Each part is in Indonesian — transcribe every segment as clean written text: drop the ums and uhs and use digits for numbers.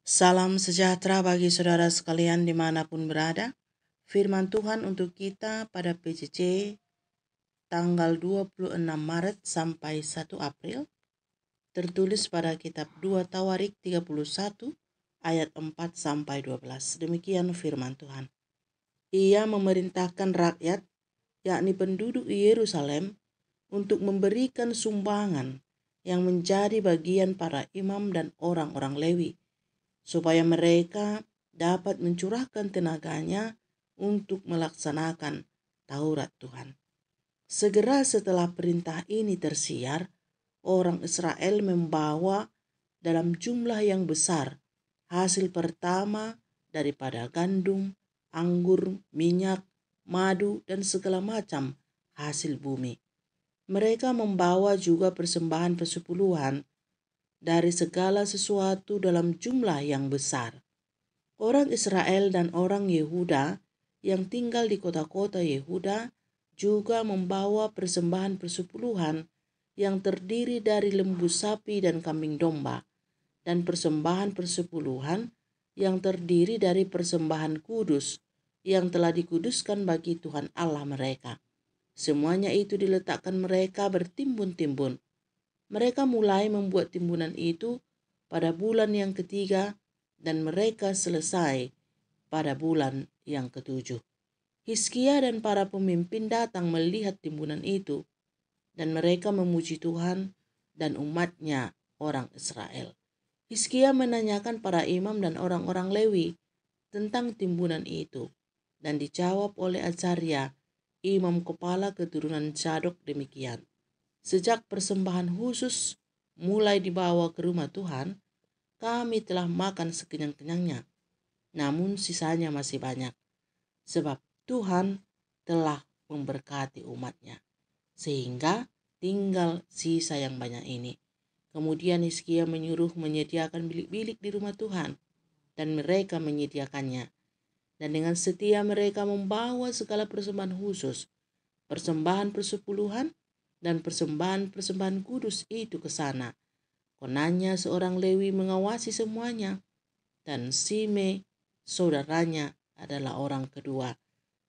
Salam sejahtera bagi saudara sekalian dimanapun berada. Firman Tuhan untuk kita pada PJJ tanggal 26 Maret sampai 1 April. Tertulis pada kitab 2 Tawarik 31 ayat 4 sampai 12. Demikian firman Tuhan. Ia memerintahkan rakyat, yakni penduduk Yerusalem, untuk memberikan sumbangan yang menjadi bagian para imam dan orang-orang Lewi, supaya mereka dapat mencurahkan tenaganya untuk melaksanakan Taurat Tuhan. Segera setelah perintah ini tersiar, orang Israel membawa dalam jumlah yang besar hasil pertama daripada gandum, anggur, minyak, madu, dan segala macam hasil bumi. Mereka membawa juga persembahan persepuluhan dari segala sesuatu dalam jumlah yang besar. Orang Israel dan orang Yehuda yang tinggal di kota-kota Yehuda juga membawa persembahan persepuluhan yang terdiri dari lembu sapi dan kambing domba, dan persembahan persepuluhan yang terdiri dari persembahan kudus yang telah dikuduskan bagi Tuhan Allah mereka. Semuanya itu diletakkan mereka bertimbun-timbun. Mereka mulai membuat timbunan itu pada bulan yang ketiga dan mereka selesai pada bulan yang ketujuh. Hizkia dan para pemimpin datang melihat timbunan itu dan mereka memuji Tuhan dan umatnya orang Israel. Hizkia menanyakan para imam dan orang-orang Lewi tentang timbunan itu dan dijawab oleh Azaria, imam kepala keturunan Zadok demikian. Sejak persembahan khusus mulai dibawa ke rumah Tuhan, kami telah makan sekenyang-kenyangnya, namun sisanya masih banyak, sebab Tuhan telah memberkati umatnya, sehingga tinggal sisa yang banyak ini. Kemudian Hizkia menyuruh menyediakan bilik-bilik di rumah Tuhan, dan mereka menyediakannya. Dan dengan setia mereka membawa segala persembahan khusus, persembahan persepuluhan, dan persembahan kudus itu ke sana. Konanya seorang Lewi mengawasi semuanya, dan Sime saudaranya adalah orang kedua.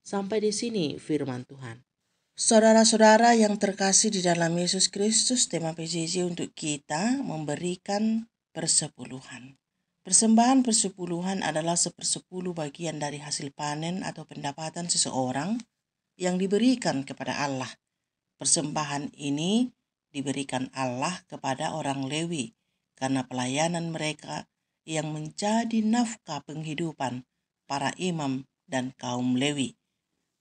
Sampai di sini firman Tuhan. Saudara-saudara yang terkasih di dalam Yesus Kristus, tema PJJ untuk kita memberikan persepuluhan. Persembahan persepuluhan adalah 1/10 bagian dari hasil panen atau pendapatan seseorang yang diberikan kepada Allah. Persembahan ini diberikan Allah kepada orang Lewi karena pelayanan mereka yang menjadi nafkah penghidupan para imam dan kaum Lewi.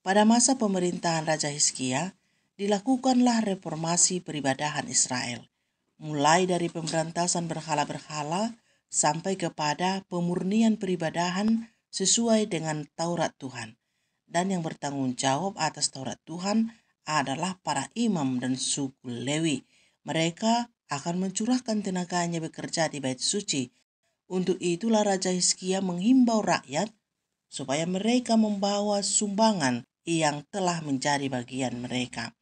Pada masa pemerintahan Raja Hizkia, dilakukanlah reformasi peribadahan Israel, mulai dari pemberantasan berhala-berhala sampai kepada pemurnian peribadahan sesuai dengan Taurat Tuhan. Dan yang bertanggung jawab atas Taurat Tuhan adalah para imam dan suku Lewi. Mereka akan mencurahkan tenaganya bekerja di bait suci. Untuk itulah Raja Hizkia menghimbau rakyat supaya mereka membawa sumbangan yang telah menjadi bagian mereka.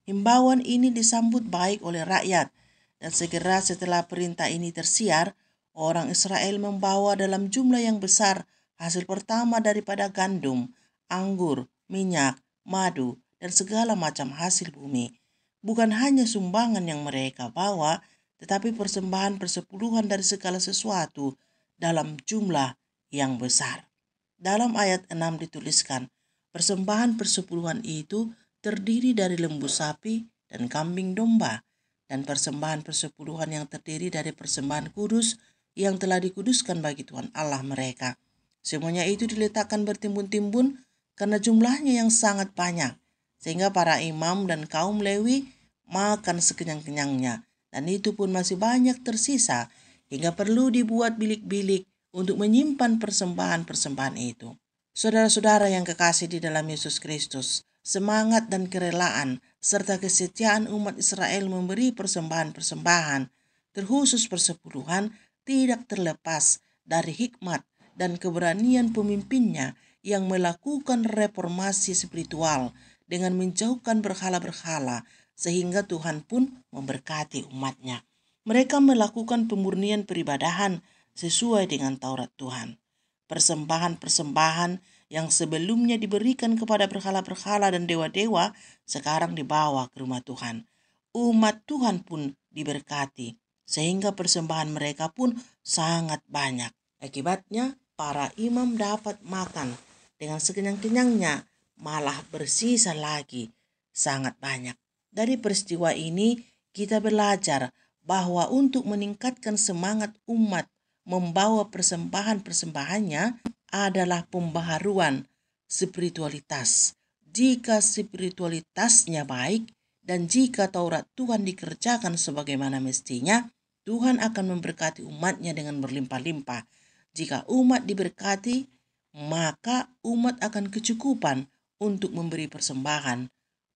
Himbauan ini disambut baik oleh rakyat, dan segera setelah perintah ini tersiar, orang Israel membawa dalam jumlah yang besar hasil pertama daripada gandum, anggur, minyak, madu, dan segala macam hasil bumi. Bukan hanya sumbangan yang mereka bawa, tetapi persembahan persepuluhan dari segala sesuatu dalam jumlah yang besar. Dalam ayat 6 dituliskan, persembahan persepuluhan itu terdiri dari lembu sapi dan kambing domba, dan persembahan persepuluhan yang terdiri dari persembahan kudus yang telah dikuduskan bagi Tuhan Allah mereka. Semuanya itu diletakkan bertimbun-timbun karena jumlahnya yang sangat banyak, sehingga para imam dan kaum Lewi makan sekenyang-kenyangnya, dan itu pun masih banyak tersisa, hingga perlu dibuat bilik-bilik untuk menyimpan persembahan-persembahan itu. Saudara-saudara yang kekasih di dalam Yesus Kristus, semangat dan kerelaan serta kesetiaan umat Israel memberi persembahan-persembahan, terkhusus persepuluhan, tidak terlepas dari hikmat dan keberanian pemimpinnya yang melakukan reformasi spiritual dengan menjauhkan berhala-berhala, sehingga Tuhan pun memberkati umatnya. Mereka melakukan pemurnian peribadahan sesuai dengan Taurat Tuhan. Persembahan-persembahan yang sebelumnya diberikan kepada berhala-berhala dan dewa-dewa sekarang dibawa ke rumah Tuhan. Umat Tuhan pun diberkati, sehingga persembahan mereka pun sangat banyak. Akibatnya, para imam dapat makan dengan sekenyang-kenyangnya, malah bersisa lagi sangat banyak. Dari peristiwa ini, kita belajar bahwa untuk meningkatkan semangat umat membawa persembahan-persembahannya adalah pembaharuan spiritualitas. Jika spiritualitasnya baik dan jika Taurat Tuhan dikerjakan sebagaimana mestinya, Tuhan akan memberkati umatnya dengan berlimpah-limpah. Jika umat diberkati, maka umat akan kecukupan untuk memberi persembahan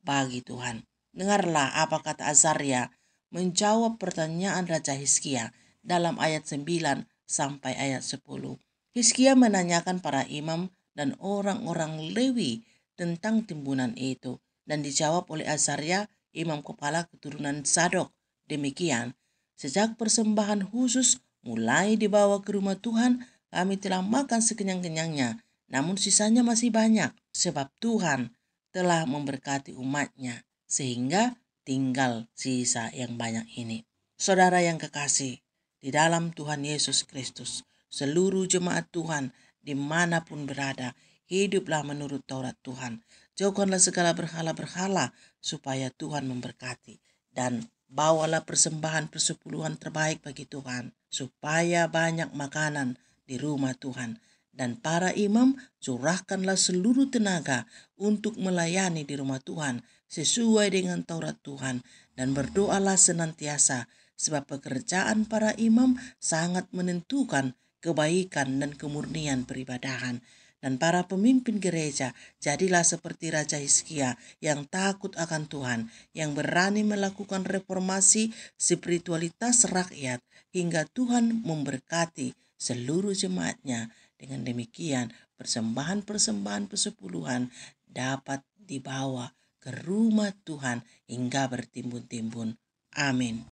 bagi Tuhan. Dengarlah apa kata Azaria menjawab pertanyaan Raja Hizkia dalam ayat 9 sampai ayat 10. Hizkia menanyakan para imam dan orang-orang Lewi tentang timbunan itu, dan dijawab oleh Azaria, imam kepala keturunan Zadok. Demikian, sejak persembahan khusus mulai dibawa ke rumah Tuhan, kami telah makan sekenyang-kenyangnya, namun sisanya masih banyak, sebab Tuhan telah memberkati umatnya, sehingga tinggal sisa yang banyak ini. Saudara yang kekasih, di dalam Tuhan Yesus Kristus, seluruh jemaat Tuhan dimanapun berada, hiduplah menurut Taurat Tuhan. Jauhkanlah segala berhala-berhala supaya Tuhan memberkati. Dan bawalah persembahan persepuluhan terbaik bagi Tuhan, supaya banyak makanan di rumah Tuhan. Dan para imam, curahkanlah seluruh tenaga untuk melayani di rumah Tuhan sesuai dengan Taurat Tuhan, dan berdoalah senantiasa, sebab pekerjaan para imam sangat menentukan kebaikan dan kemurnian peribadahan. Dan para pemimpin gereja, jadilah seperti Raja Hizkia yang takut akan Tuhan, yang berani melakukan reformasi spiritualitas rakyat hingga Tuhan memberkati seluruh jemaatnya. Dengan demikian, persembahan-persembahan persepuluhan dapat dibawa ke rumah Tuhan hingga bertimbun-timbun. Amin.